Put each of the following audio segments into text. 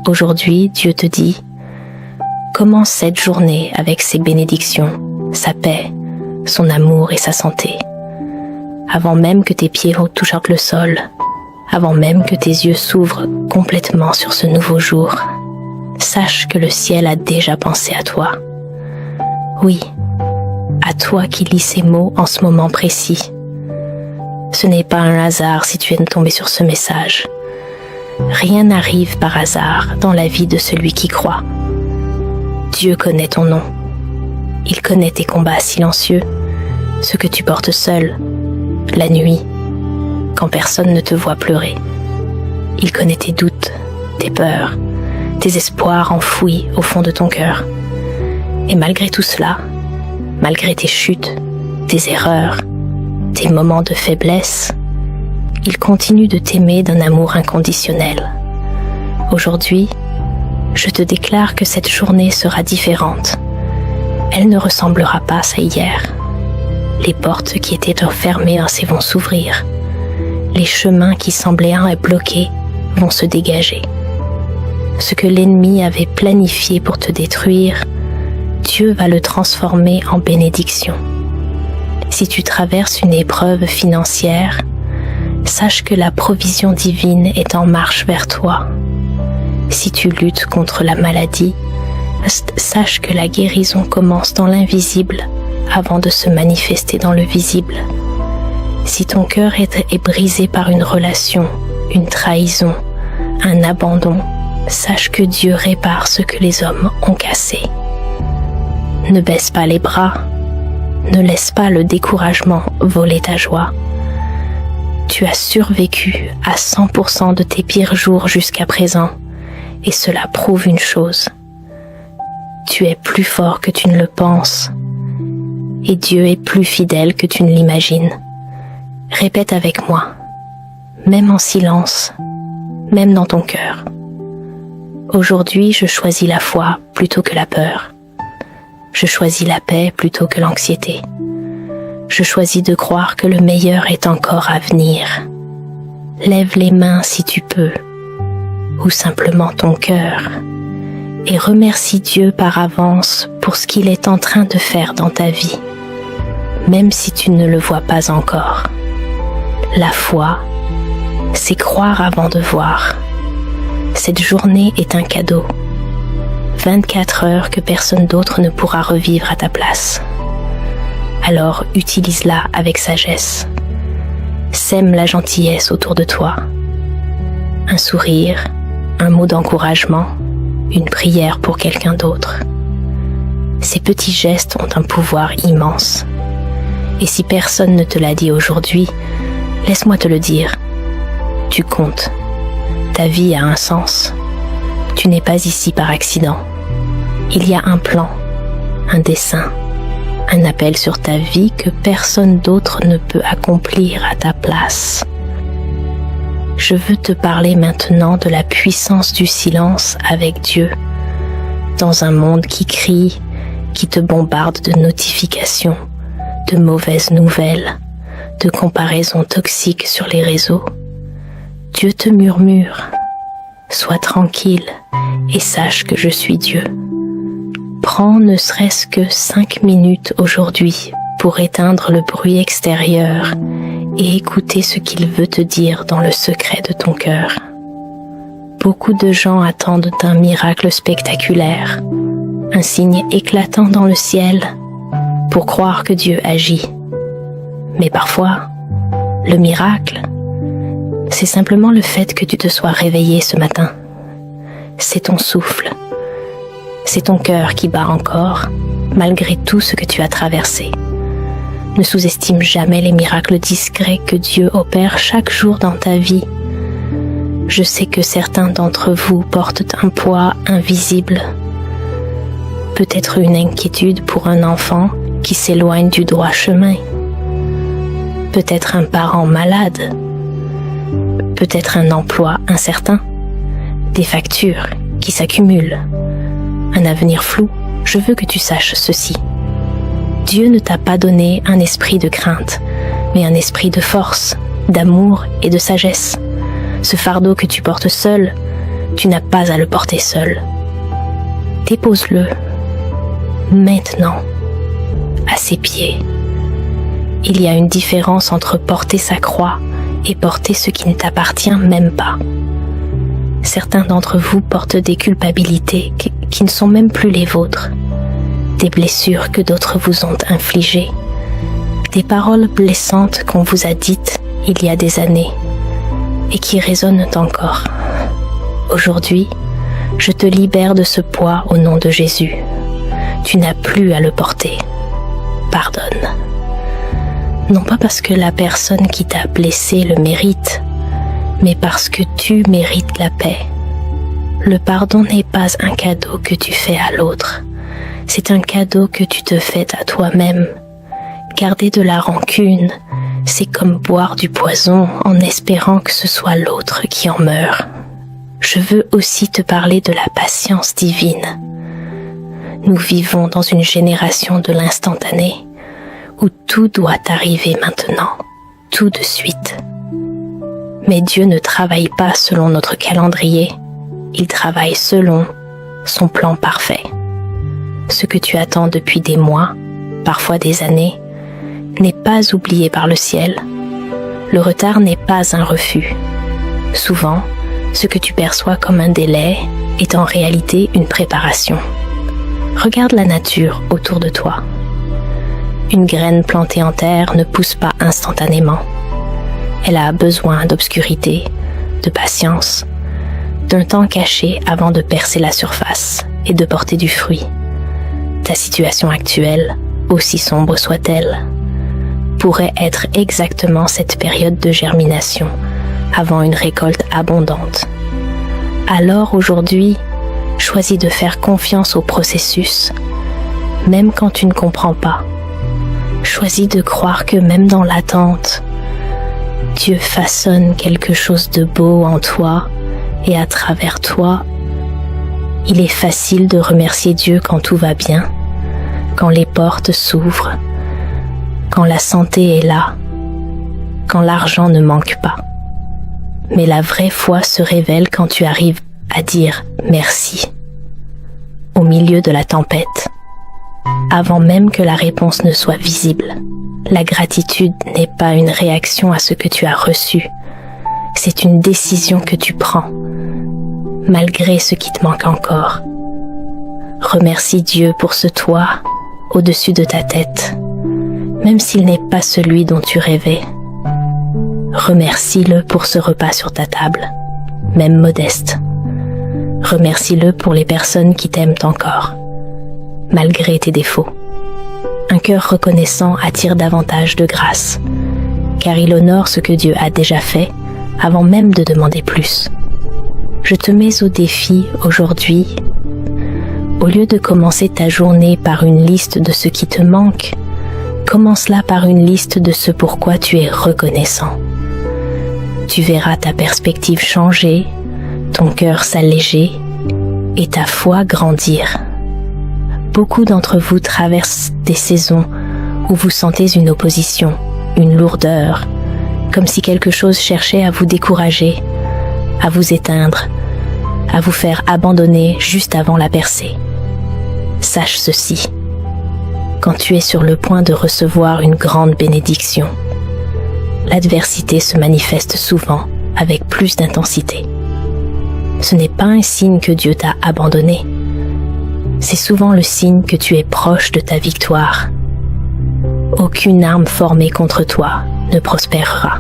Aujourd'hui, Dieu te dit, commence cette journée avec ses bénédictions, sa paix, son amour et sa santé. Avant même que tes pieds touchent le sol, avant même que tes yeux s'ouvrent complètement sur ce nouveau jour, sache que le ciel a déjà pensé à toi. Oui, à toi qui lis ces mots en ce moment précis. Ce n'est pas un hasard si tu es tombé sur ce message. Rien n'arrive par hasard dans la vie de celui qui croit. Dieu connaît ton nom. Il connaît tes combats silencieux, ce que tu portes seul, la nuit, quand personne ne te voit pleurer. Il connaît tes doutes, tes peurs, tes espoirs enfouis au fond de ton cœur. Et malgré tout cela, malgré tes chutes, tes erreurs, tes moments de faiblesse, il continue de t'aimer d'un amour inconditionnel. Aujourd'hui, je te déclare que cette journée sera différente. Elle ne ressemblera pas à hier. Les portes qui étaient fermées vont s'ouvrir. Les chemins qui semblaient bloqués vont se dégager. Ce que l'ennemi avait planifié pour te détruire, Dieu va le transformer en bénédiction. Si tu traverses une épreuve financière, sache que la provision divine est en marche vers toi. Si tu luttes contre la maladie, sache que la guérison commence dans l'invisible avant de se manifester dans le visible. Si ton cœur est brisé par une relation, une trahison, un abandon, sache que Dieu répare ce que les hommes ont cassé. Ne baisse pas les bras, ne laisse pas le découragement voler ta joie. Tu as survécu à 100% de tes pires jours jusqu'à présent, et cela prouve une chose. Tu es plus fort que tu ne le penses, et Dieu est plus fidèle que tu ne l'imagines. Répète avec moi, même en silence, même dans ton cœur. Aujourd'hui, je choisis la foi plutôt que la peur. Je choisis la paix plutôt que l'anxiété. Je choisis de croire que le meilleur est encore à venir. Lève les mains si tu peux, ou simplement ton cœur, et remercie Dieu par avance pour ce qu'il est en train de faire dans ta vie, même si tu ne le vois pas encore. La foi, c'est croire avant de voir. Cette journée est un cadeau. 24 heures que personne d'autre ne pourra revivre à ta place. Alors utilise-la avec sagesse. Sème la gentillesse autour de toi. Un sourire, un mot d'encouragement, une prière pour quelqu'un d'autre. Ces petits gestes ont un pouvoir immense. Et si personne ne te l'a dit aujourd'hui, laisse-moi te le dire. Tu comptes. Ta vie a un sens. Tu n'es pas ici par accident. Il y a un plan, un dessein, un appel sur ta vie que personne d'autre ne peut accomplir à ta place. Je veux te parler maintenant de la puissance du silence avec Dieu, dans un monde qui crie, qui te bombarde de notifications, de mauvaises nouvelles, de comparaisons toxiques sur les réseaux. Dieu te murmure, sois tranquille et sache que je suis Dieu. Prends ne serait-ce que 5 minutes aujourd'hui pour éteindre le bruit extérieur et écouter ce qu'il veut te dire dans le secret de ton cœur. Beaucoup de gens attendent un miracle spectaculaire, un signe éclatant dans le ciel, pour croire que Dieu agit. Mais parfois, le miracle, c'est simplement le fait que tu te sois réveillé ce matin. C'est ton souffle. C'est ton cœur qui bat encore, malgré tout ce que tu as traversé. Ne sous-estime jamais les miracles discrets que Dieu opère chaque jour dans ta vie. Je sais que certains d'entre vous portent un poids invisible. Peut-être une inquiétude pour un enfant qui s'éloigne du droit chemin. Peut-être un parent malade. Peut-être un emploi incertain. Des factures qui s'accumulent. Un avenir flou. Je veux que tu saches ceci. Dieu ne t'a pas donné un esprit de crainte, mais un esprit de force, d'amour et de sagesse. Ce fardeau que tu portes seul, Tu n'as pas à le porter seul. Dépose-le, maintenant, à ses pieds. Il y a une différence entre porter sa croix et porter ce qui ne t'appartient même pas. Certains d'entre vous portent des culpabilités qui ne sont même plus les vôtres, des blessures que d'autres vous ont infligées, des paroles blessantes qu'on vous a dites il y a des années et qui résonnent encore. Aujourd'hui, je te libère de ce poids au nom de Jésus. Tu n'as plus à le porter. Pardonne. Non pas parce que la personne qui t'a blessé le mérite, mais parce que tu mérites la paix. Le pardon n'est pas un cadeau que tu fais à l'autre, c'est un cadeau que tu te fais à toi-même. Garder de la rancune, c'est comme boire du poison en espérant que ce soit l'autre qui en meure. Je veux aussi te parler de la patience divine. Nous vivons dans une génération de l'instantané, où tout doit arriver maintenant, tout de suite. Mais Dieu ne travaille pas selon notre calendrier, il travaille selon son plan parfait. Ce que tu attends depuis des mois, parfois des années, n'est pas oublié par le ciel. Le retard n'est pas un refus. Souvent, ce que tu perçois comme un délai est en réalité une préparation. Regarde la nature autour de toi. Une graine plantée en terre ne pousse pas instantanément. Elle a besoin d'obscurité, de patience, d'un temps caché avant de percer la surface et de porter du fruit. Ta situation actuelle, aussi sombre soit-elle, pourrait être exactement cette période de germination avant une récolte abondante. Alors aujourd'hui, choisis de faire confiance au processus, même quand tu ne comprends pas. Choisis de croire que même dans l'attente, Dieu façonne quelque chose de beau en toi et à travers toi. Il est facile de remercier Dieu quand tout va bien, quand les portes s'ouvrent, quand la santé est là, quand l'argent ne manque pas. Mais la vraie foi se révèle quand tu arrives à dire merci. Au milieu de la tempête, avant même que la réponse ne soit visible. La gratitude n'est pas une réaction à ce que tu as reçu, c'est une décision que tu prends, malgré ce qui te manque encore. Remercie Dieu pour ce toit au-dessus de ta tête, même s'il n'est pas celui dont tu rêvais. Remercie-le pour ce repas sur ta table, même modeste. Remercie-le pour les personnes qui t'aiment encore, malgré tes défauts. Un cœur reconnaissant attire davantage de grâce, car il honore ce que Dieu a déjà fait avant même de demander plus. Je te mets au défi aujourd'hui, au lieu de commencer ta journée par une liste de ce qui te manque, commence-la par une liste de ce pourquoi tu es reconnaissant. Tu verras ta perspective changer, ton cœur s'alléger et ta foi grandir. Beaucoup d'entre vous traversent des saisons où vous sentez une opposition, une lourdeur, comme si quelque chose cherchait à vous décourager, à vous éteindre, à vous faire abandonner juste avant la percée. Sache ceci, quand tu es sur le point de recevoir une grande bénédiction, l'adversité se manifeste souvent avec plus d'intensité. Ce n'est pas un signe que Dieu t'a abandonné, c'est souvent le signe que tu es proche de ta victoire. Aucune arme formée contre toi ne prospérera.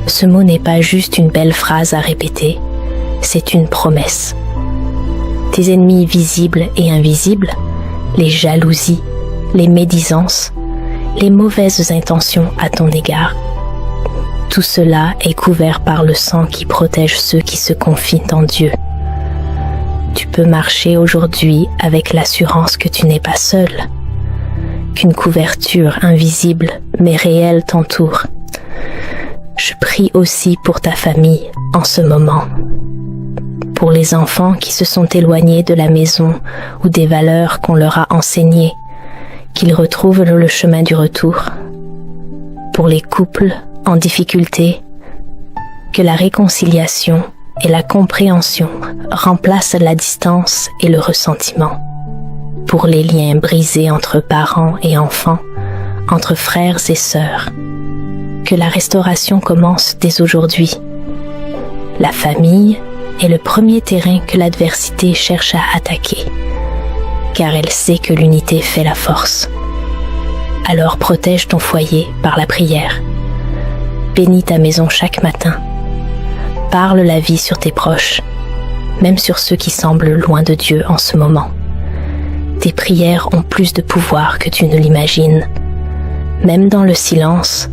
Ce mot n'est pas juste une belle phrase à répéter, c'est une promesse. Tes ennemis visibles et invisibles, les jalousies, les médisances, les mauvaises intentions à ton égard, tout cela est couvert par le sang qui protège ceux qui se confient en Dieu. Tu peux marcher aujourd'hui avec l'assurance que tu n'es pas seul, qu'une couverture invisible mais réelle t'entoure. Je prie aussi pour ta famille en ce moment, pour les enfants qui se sont éloignés de la maison ou des valeurs qu'on leur a enseignées, qu'ils retrouvent le chemin du retour, pour les couples en difficulté, que la réconciliation et la compréhension remplacent la distance et le ressentiment. Pour les liens brisés entre parents et enfants, entre frères et sœurs, que la restauration commence dès aujourd'hui. La famille est le premier terrain que l'adversité cherche à attaquer, car elle sait que l'unité fait la force. Alors protège ton foyer par la prière. Bénis ta maison chaque matin. Parle la vie sur tes proches, même sur ceux qui semblent loin de Dieu en ce moment. Tes prières ont plus de pouvoir que tu ne l'imagines. Même dans le silence,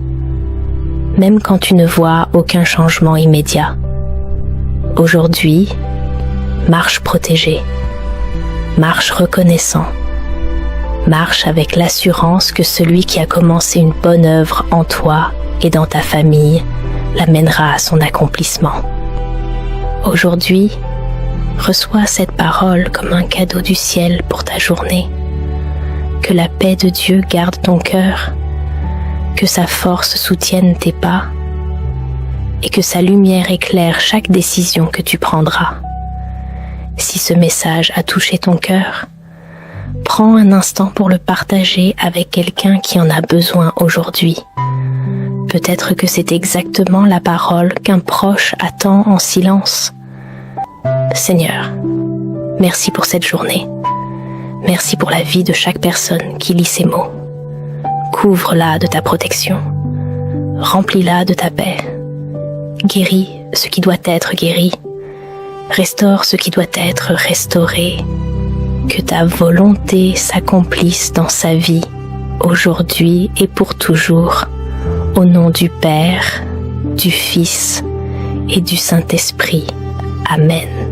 même quand tu ne vois aucun changement immédiat. Aujourd'hui, marche protégé, marche reconnaissant, marche avec l'assurance que celui qui a commencé une bonne œuvre en toi et dans ta famille l'amènera à son accomplissement. Aujourd'hui, reçois cette parole comme un cadeau du ciel pour ta journée. Que la paix de Dieu garde ton cœur, que sa force soutienne tes pas et que sa lumière éclaire chaque décision que tu prendras. Si ce message a touché ton cœur, prends un instant pour le partager avec quelqu'un qui en a besoin aujourd'hui. Peut-être que c'est exactement la parole qu'un proche attend en silence. Seigneur, merci pour cette journée. Merci pour la vie de chaque personne qui lit ces mots. Couvre-la de ta protection. Remplis-la de ta paix. Guéris ce qui doit être guéri. Restaure ce qui doit être restauré. Que ta volonté s'accomplisse dans sa vie, aujourd'hui et pour toujours. Au nom du Père, du Fils et du Saint-Esprit. Amen.